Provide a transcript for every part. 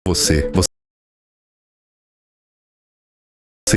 Você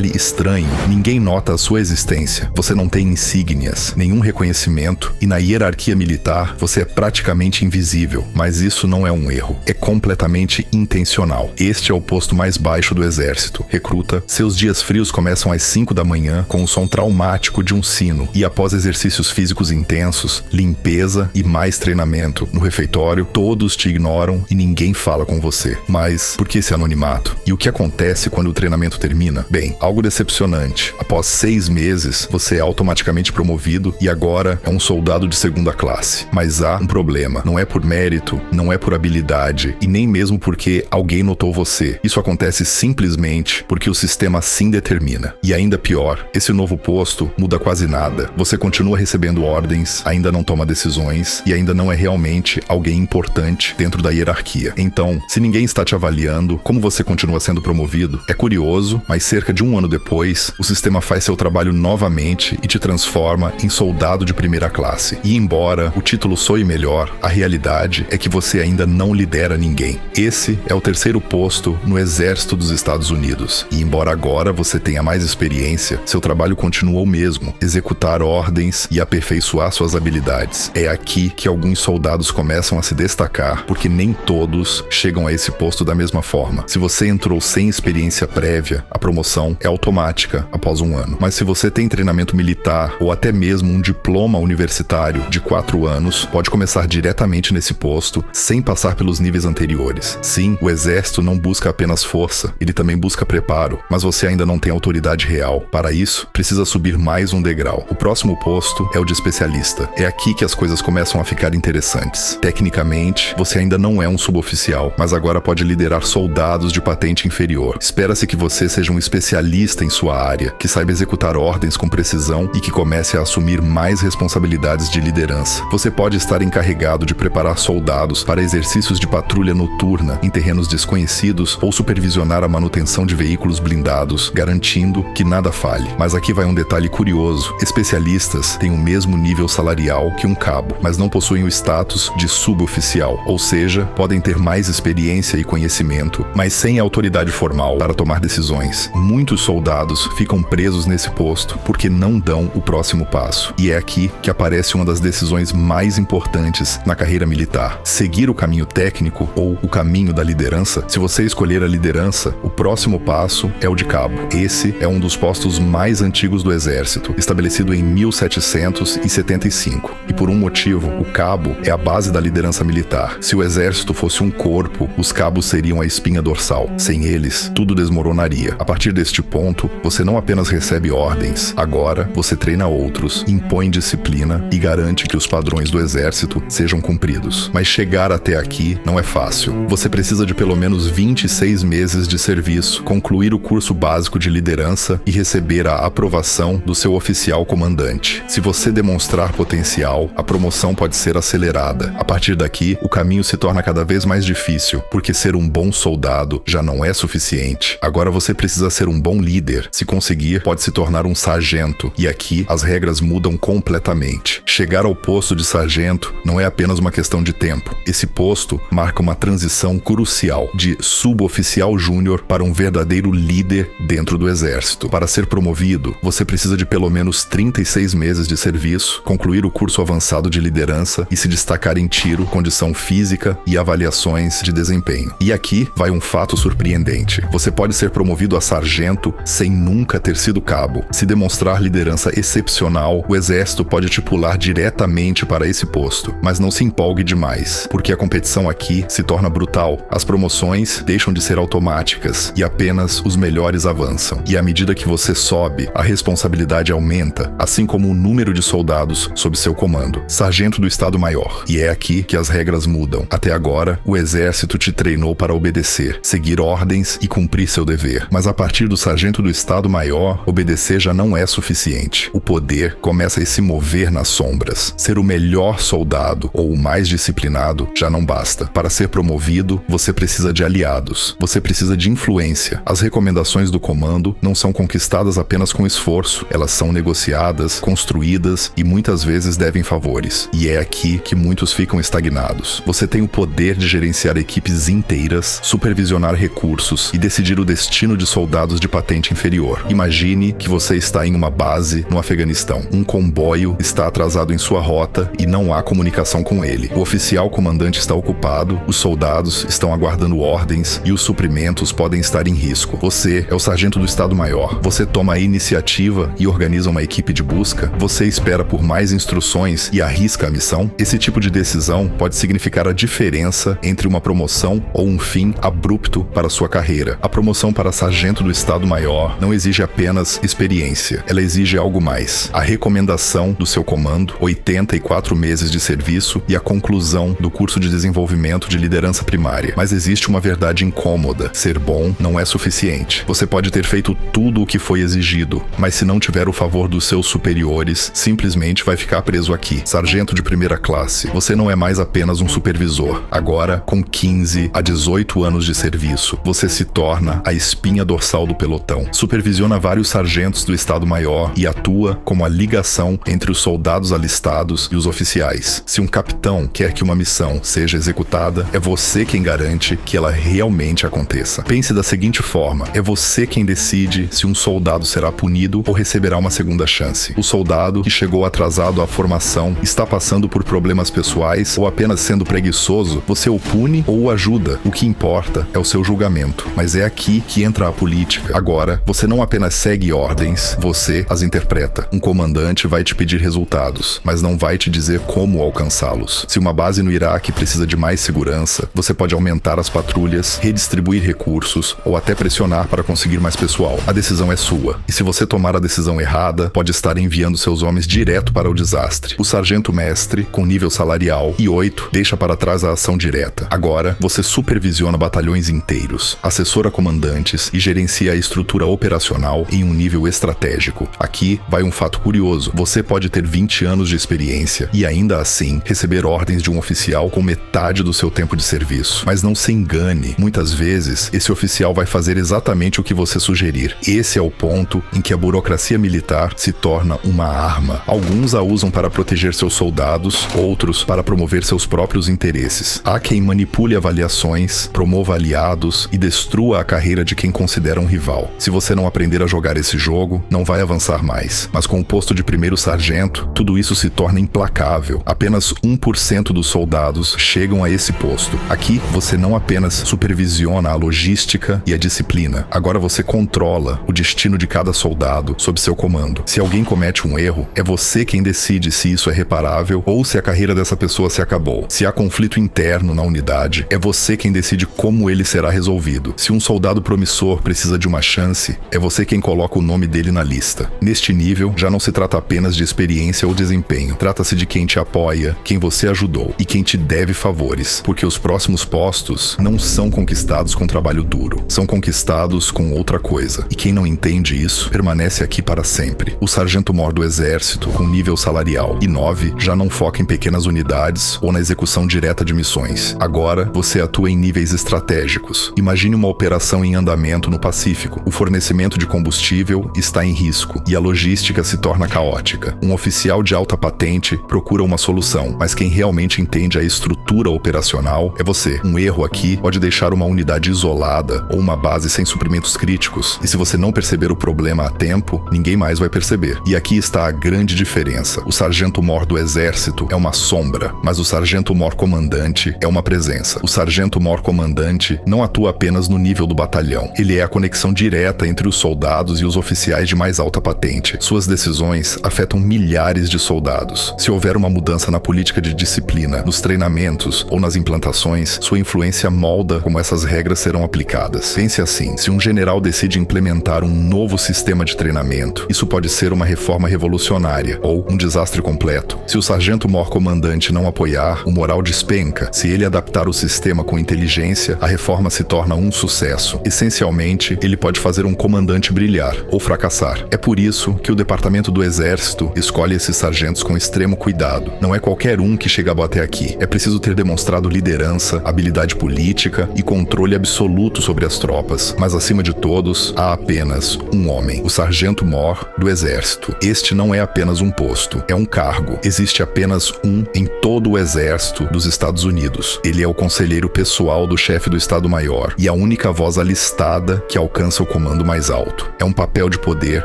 lhe estranho, ninguém nota a sua existência, você não tem insígnias, nenhum reconhecimento e na hierarquia militar você é praticamente invisível, mas isso não é um erro, é completamente intencional. Este é o posto mais baixo do exército. Recruta, seus dias frios começam às 5 da manhã com o som traumático de um sino e após exercícios físicos intensos, limpeza e mais treinamento no refeitório, todos te ignoram e ninguém fala com você. Mas por que esse anonimato? E o que acontece quando o treinamento termina? Bem, algo decepcionante. Após 6 meses, você é automaticamente promovido e agora é um soldado de segunda classe. Mas há um problema. Não é por mérito, não é por habilidade e nem mesmo porque alguém notou você. Isso acontece simplesmente porque o sistema assim determina. E ainda pior, esse novo posto muda quase nada. Você continua recebendo ordens, ainda não toma decisões e ainda não é realmente alguém importante dentro da hierarquia. Então, se ninguém está te avaliando, como você continua sendo promovido? É curioso, mas cerca de um ano depois, o sistema faz seu trabalho novamente e te transforma em soldado de primeira classe. E embora o título soe melhor, a realidade é que você ainda não lidera ninguém. Esse é o terceiro posto no Exército dos Estados Unidos. E embora agora você tenha mais experiência, seu trabalho continua o mesmo: executar ordens e aperfeiçoar suas habilidades. É aqui que alguns soldados começam a se destacar, porque nem todos chegam a esse posto da mesma forma. Se você entrou sem experiência prévia, a promoção é automática após um ano. Mas se você tem treinamento militar ou até mesmo um diploma universitário de 4 anos, pode começar diretamente nesse posto sem passar pelos níveis anteriores. Sim, o exército não busca apenas força, ele também busca preparo, mas você ainda não tem autoridade real. Para isso, precisa subir mais um degrau. O próximo posto é o de especialista. É aqui que as coisas começam a ficar interessantes. Tecnicamente, você ainda não é um suboficial, mas agora pode liderar soldados de patente inferior. Espera-se que você seja um especialista em sua área, que saiba executar ordens com precisão e que comece a assumir mais responsabilidades de liderança. Você pode estar encarregado de preparar soldados para exercícios de patrulha noturna em terrenos desconhecidos ou supervisionar a manutenção de veículos blindados, garantindo que nada falhe. Mas aqui vai um detalhe curioso: especialistas têm o mesmo nível salarial que um cabo, mas não possuem o status de suboficial, ou seja, podem ter mais experiência e conhecimento, mas sem autoridade formal para tomar decisões. Muitos soldados ficam presos nesse posto porque não dão o próximo passo. E é aqui que aparece uma das decisões mais importantes na carreira militar: seguir o caminho técnico ou o caminho da liderança. Se você escolher a liderança, o próximo passo é o de cabo. Esse é um dos postos mais antigos do exército, estabelecido em 1775. E por um motivo, o cabo é a base da liderança militar. Se o exército fosse um corpo, os cabos seriam a espinha dorsal. Sem eles, tudo desmoronaria. A partir deste ponto, você não apenas recebe ordens, agora você treina outros, impõe disciplina e garante que os padrões do exército sejam cumpridos. Mas chegar até aqui não é fácil. Você precisa de pelo menos 26 meses de serviço, concluir o curso básico de liderança e receber a aprovação do seu oficial comandante. Se você demonstrar potencial, a promoção pode ser acelerada. A partir daqui, o caminho se torna cada vez mais difícil, porque ser um bom soldado já não é suficiente. Agora você precisa ser um bom líder. Se conseguir, pode se tornar um sargento. E aqui, as regras mudam completamente. Chegar ao posto de sargento não é apenas uma questão de tempo. Esse posto marca uma transição crucial de suboficial júnior para um verdadeiro líder dentro do exército. Para ser promovido, você precisa de pelo menos 36 meses de serviço, concluir o curso avançado de liderança e se destacar em tiro, condição física e avaliações de desempenho. E aqui vai um fato surpreendente: você pode ser promovido a sargento sem nunca ter sido cabo. Se demonstrar liderança excepcional, o exército pode te pular diretamente para esse posto. Mas não se empolgue demais, porque a competição aqui se torna brutal. As promoções deixam de ser automáticas e apenas os melhores avançam. E à medida que você sobe, a responsabilidade aumenta, assim como o número de soldados sob seu comando. Sargento do Estado-Maior. E é aqui que as regras mudam. Até agora, o exército te treinou para obedecer, seguir ordens e cumprir seu dever. Mas a partir do sargento sargento do Estado-Maior, obedecer já não é suficiente. O poder começa a se mover nas sombras. Ser o melhor soldado ou o mais disciplinado já não basta. Para ser promovido, você precisa de aliados. Você precisa de influência. As recomendações do comando não são conquistadas apenas com esforço. Elas são negociadas, construídas e muitas vezes devem favores. E é aqui que muitos ficam estagnados. Você tem o poder de gerenciar equipes inteiras, supervisionar recursos e decidir o destino de soldados de patente inferior. Imagine que você está em uma base no Afeganistão. Um comboio está atrasado em sua rota e não há comunicação com ele. O oficial comandante está ocupado, os soldados estão aguardando ordens e os suprimentos podem estar em risco. Você é o sargento do Estado-Maior. Você toma a iniciativa e organiza uma equipe de busca? Você espera por mais instruções e arrisca a missão? Esse tipo de decisão pode significar a diferença entre uma promoção ou um fim abrupto para sua carreira. A promoção para sargento do Estado-Maior não exige apenas experiência, ela exige algo mais. A recomendação do seu comando, 84 meses de serviço e a conclusão do curso de desenvolvimento de liderança primária. Mas existe uma verdade incômoda: ser bom não é suficiente. Você pode ter feito tudo o que foi exigido, mas se não tiver o favor dos seus superiores, simplesmente vai ficar preso aqui. Sargento de primeira classe, você não é mais apenas um supervisor. Agora, com 15 a 18 anos de serviço, você se torna a espinha dorsal do pelotão. Supervisiona vários sargentos do Estado-Maior e atua como a ligação entre os soldados alistados e os oficiais. Se um capitão quer que uma missão seja executada, é você quem garante que ela realmente aconteça. Pense da seguinte forma: é você quem decide se um soldado será punido ou receberá uma segunda chance. O soldado que chegou atrasado à formação está passando por problemas pessoais ou apenas sendo preguiçoso, você o pune ou o ajuda. O que importa é o seu julgamento. Mas é aqui que entra a política. Agora, você não apenas segue ordens, você as interpreta. Um comandante vai te pedir resultados, mas não vai te dizer como alcançá-los. Se uma base no Iraque precisa de mais segurança, você pode aumentar as patrulhas, redistribuir recursos ou até pressionar para conseguir mais pessoal. A decisão é sua. E se você tomar a decisão errada, pode estar enviando seus homens direto para o desastre. O sargento mestre, com nível salarial I8, deixa para trás a ação direta. Agora, você supervisiona batalhões inteiros, assessora comandantes e gerencia a estrutura operacional em um nível estratégico. Aqui vai um fato curioso: você pode ter 20 anos de experiência e ainda assim receber ordens de um oficial com metade do seu tempo de serviço. Mas não se engane, muitas vezes esse oficial vai fazer exatamente o que você sugerir. Esse é o ponto em que a burocracia militar se torna uma arma. Alguns a usam para proteger seus soldados, outros para promover seus próprios interesses. Há quem manipule avaliações, promova aliados e destrua a carreira de quem considera um rival. Se você não aprender a jogar esse jogo, não vai avançar mais. Mas com o posto de primeiro sargento, tudo isso se torna implacável. Apenas 1% dos soldados chegam a esse posto. Aqui, você não apenas supervisiona a logística e a disciplina. Agora você controla o destino de cada soldado sob seu comando. Se alguém comete um erro, é você quem decide se isso é reparável ou se a carreira dessa pessoa se acabou. Se há conflito interno na unidade, é você quem decide como ele será resolvido. Se um soldado promissor precisa de uma chance, é você quem coloca o nome dele na lista. Neste nível, já não se trata apenas de experiência ou desempenho. Trata-se de quem te apoia, quem você ajudou e quem te deve favores, porque os próximos postos não são conquistados com trabalho duro, são conquistados com outra coisa. E quem não entende isso, permanece aqui para sempre. O sargento-mor do exército, com nível salarial I9, já não foca em pequenas unidades ou na execução direta de missões. Agora, você atua em níveis estratégicos. Imagine uma operação em andamento no Pacífico. O fornecimento de combustível está em risco e a logística se torna caótica. Um oficial de alta patente procura uma solução, mas quem realmente entende a estrutura operacional é você. Um erro aqui pode deixar uma unidade isolada ou uma base sem suprimentos críticos, e se você não perceber o problema a tempo, ninguém mais vai perceber. E aqui está a grande diferença. O sargento-mor do exército é uma sombra, mas o sargento-mor comandante é uma presença. O sargento-mor comandante não atua apenas no nível do batalhão. Ele é a conexão direta entre os soldados e os oficiais de mais alta patente. Suas decisões afetam milhares de soldados. Se houver uma mudança na política de disciplina, nos treinamentos ou nas implantações, sua influência molda como essas regras serão aplicadas. Pense assim: se um general decide implementar um novo sistema de treinamento, isso pode ser uma reforma revolucionária ou um desastre completo. Se o sargento-mor comandante não apoiar, o moral despenca. Se ele adaptar o sistema com inteligência, a reforma se torna um sucesso. Essencialmente, ele pode fazer um comandante brilhar ou fracassar. É por isso que o Departamento do Exército escolhe esses sargentos com extremo cuidado. Não é qualquer um que chega a bater aqui. É preciso ter demonstrado liderança, habilidade política e controle absoluto sobre as tropas. Mas acima de todos, há apenas um homem, o Sargento-Mor do Exército. Este não é apenas um posto, é um cargo. Existe apenas um em todo o Exército dos Estados Unidos. Ele é o conselheiro pessoal do chefe do Estado-Maior e a única voz alistada que alcança o comando mais alto. É um papel de poder,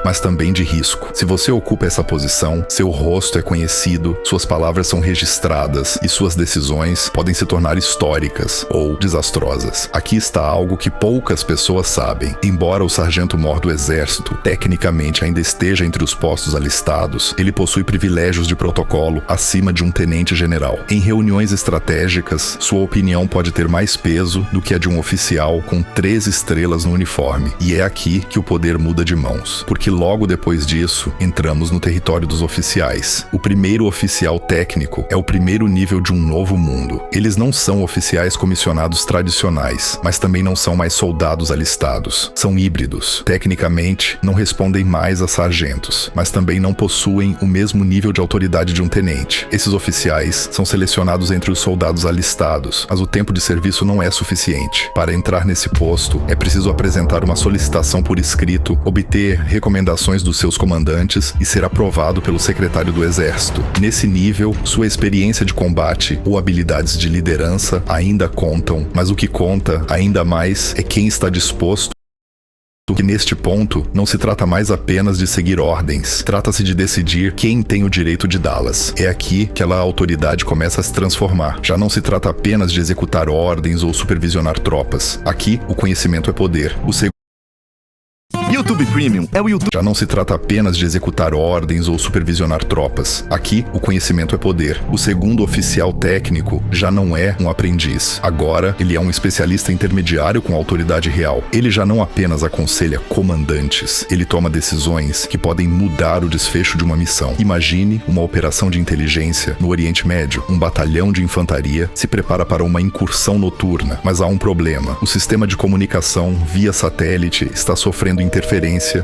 mas também de risco. Se você ocupa essa posição, seu rosto é conhecido, suas palavras são registradas e suas decisões podem se tornar históricas ou desastrosas. Aqui está algo que poucas pessoas sabem. Embora o Sargento-Mor do Exército tecnicamente ainda esteja entre os postos alistados, ele possui privilégios de protocolo acima de um tenente-general. Em reuniões estratégicas, sua opinião pode ter mais peso do que a de um oficial com 3 estrelas no uniforme. E é aqui que o poder muda de mãos, porque logo depois disso, entramos no território dos oficiais. O primeiro oficial técnico é o primeiro nível de um novo mundo. Eles não são oficiais comissionados tradicionais, mas também não são mais soldados alistados. São híbridos. Tecnicamente, não respondem mais a sargentos, mas também não possuem o mesmo nível de autoridade de um tenente. Esses oficiais são selecionados entre os soldados alistados, mas o tempo de serviço não é suficiente. Para entrar nesse posto, é preciso apresentar uma solicitação por escrito, obter recomendações dos seus comandantes e ser aprovado pelo secretário do Exército. Nesse nível, sua experiência de combate ou habilidades de liderança ainda contam, mas o que conta ainda mais é quem está disposto. Que neste ponto, não se trata mais apenas de seguir ordens, trata-se de decidir quem tem o direito de dá-las. É aqui que a autoridade começa a se transformar. Já não se trata apenas de executar ordens ou supervisionar tropas. Aqui, o conhecimento é poder. YouTube Premium é o YouTube. Já não se trata apenas de executar ordens ou supervisionar tropas. Aqui, o conhecimento é poder. O segundo oficial técnico já não é um aprendiz. Agora, ele é um especialista intermediário com autoridade real. Ele já não apenas aconselha comandantes. Ele toma decisões que podem mudar o desfecho de uma missão. Imagine uma operação de inteligência no Oriente Médio. Um batalhão de infantaria se prepara para uma incursão noturna. Mas há um problema. O sistema de comunicação via satélite está sofrendo interferência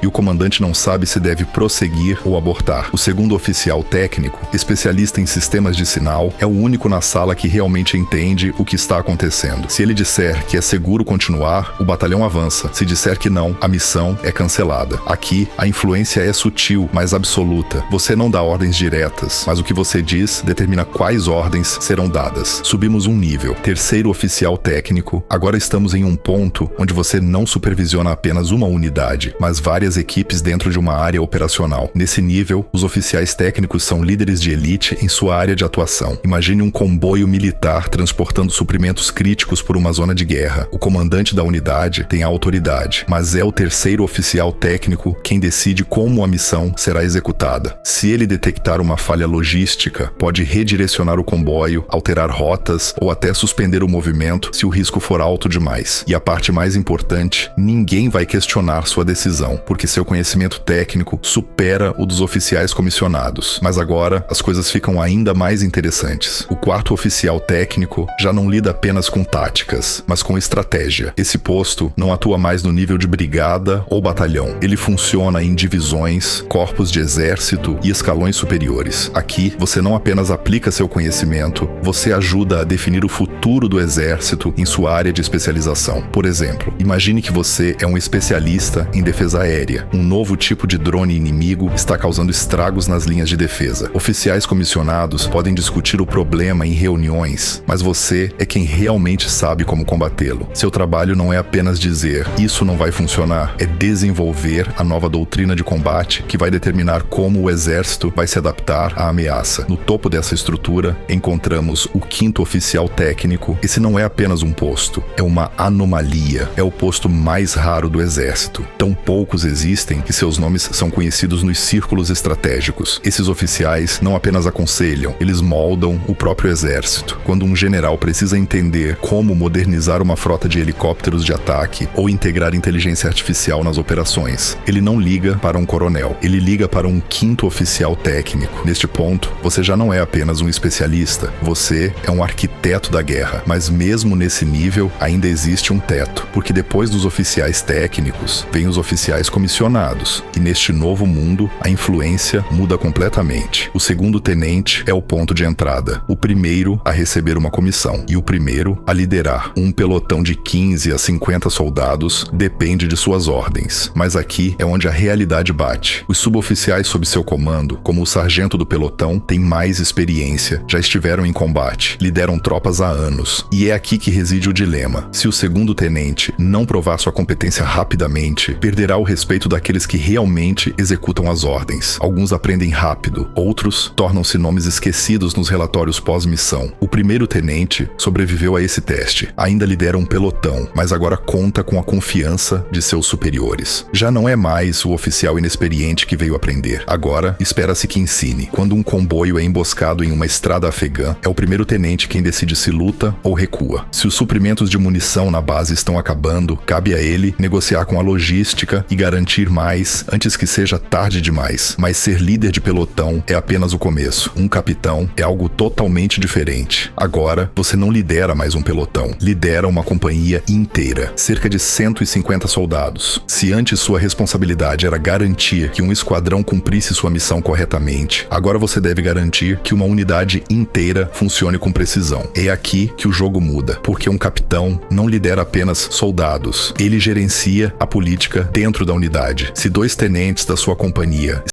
e o comandante não sabe se deve prosseguir ou abortar. O segundo oficial técnico, especialista em sistemas de sinal, é o único na sala que realmente entende o que está acontecendo. Se ele disser que é seguro continuar, o batalhão avança. Se disser que não, a missão é cancelada. Aqui, a influência é sutil, mas absoluta. Você não dá ordens diretas, mas o que você diz determina quais ordens serão dadas. Subimos um nível. Terceiro oficial técnico, agora estamos em um ponto onde você não supervisiona apenas uma unidade, mas várias equipes dentro de uma área operacional. Nesse nível, os oficiais técnicos são líderes de elite em sua área de atuação. Imagine um comboio militar transportando suprimentos críticos por uma zona de guerra. O comandante da unidade tem a autoridade, mas é o terceiro oficial técnico quem decide como a missão será executada. Se ele detectar uma falha logística, pode redirecionar o comboio, alterar rotas ou até suspender o movimento se o risco for alto demais. E a parte mais importante, ninguém vai questionar sua decisão, porque seu conhecimento técnico supera o dos oficiais comissionados. Mas agora, as coisas ficam ainda mais interessantes. O quarto oficial técnico já não lida apenas com táticas, mas com estratégia. Esse posto não atua mais no nível de brigada ou batalhão. Ele funciona em divisões, corpos de exército e escalões superiores. Aqui, você não apenas aplica seu conhecimento, você ajuda a definir o futuro do exército em sua área de especialização. Por exemplo, imagine que você é um especialista em defesa aérea. Um novo tipo de drone inimigo está causando estragos nas linhas de defesa. Oficiais comissionados podem discutir o problema em reuniões, mas você é quem realmente sabe como combatê-lo. Seu trabalho não é apenas dizer, isso não vai funcionar, é desenvolver a nova doutrina de combate que vai determinar como o exército vai se adaptar à ameaça. No topo dessa estrutura, encontramos o quinto oficial técnico. Esse não é apenas um posto, é uma anomalia. É o posto mais raro do exército. Tão poucos existem que seus nomes são conhecidos nos círculos estratégicos. Esses oficiais não apenas aconselham, eles moldam o próprio exército. Quando um general precisa entender como modernizar uma frota de helicópteros de ataque ou integrar inteligência artificial nas operações, ele não liga para um coronel, ele liga para um quinto oficial técnico. Neste ponto, você já não é apenas um especialista, você é um arquiteto da guerra. Mas mesmo nesse nível, ainda existe um teto, porque depois dos oficiais técnicos, vem os oficiais comissionados, e neste novo mundo, a influência muda completamente. O segundo tenente é o ponto de entrada, o primeiro a receber uma comissão, e o primeiro a liderar. Um pelotão de 15 a 50 soldados depende de suas ordens, mas aqui é onde a realidade bate. Os suboficiais sob seu comando, como o sargento do pelotão, têm mais experiência, já estiveram em combate, lideram tropas há anos, e é aqui que reside o dilema. Se o segundo tenente não provar sua competência rapidamente, perderá o respeito daqueles que realmente executam as ordens. Alguns aprendem rápido, outros tornam-se nomes esquecidos nos relatórios pós-missão. O primeiro tenente sobreviveu a esse teste, ainda lidera um pelotão, mas agora conta com a confiança de seus superiores. Já não é mais o oficial inexperiente que veio aprender, agora espera-se que ensine. Quando um comboio é emboscado em uma estrada afegã, é o primeiro tenente quem decide se luta ou recua. Se os suprimentos de munição na base estão acabando, cabe a ele negociar com a logística e garantir mais antes que seja tarde demais. Mas ser líder de pelotão é apenas o começo. Um capitão é algo totalmente diferente. Agora, você não lidera mais um pelotão, lidera uma companhia inteira, cerca de 150 soldados. Se antes sua responsabilidade era garantir que um esquadrão cumprisse sua missão corretamente, agora você deve garantir que uma unidade inteira funcione com precisão. É aqui que o jogo muda, porque um capitão não lidera apenas soldados, ele gerencia a política dentro da unidade. Se dois tenentes da sua companhia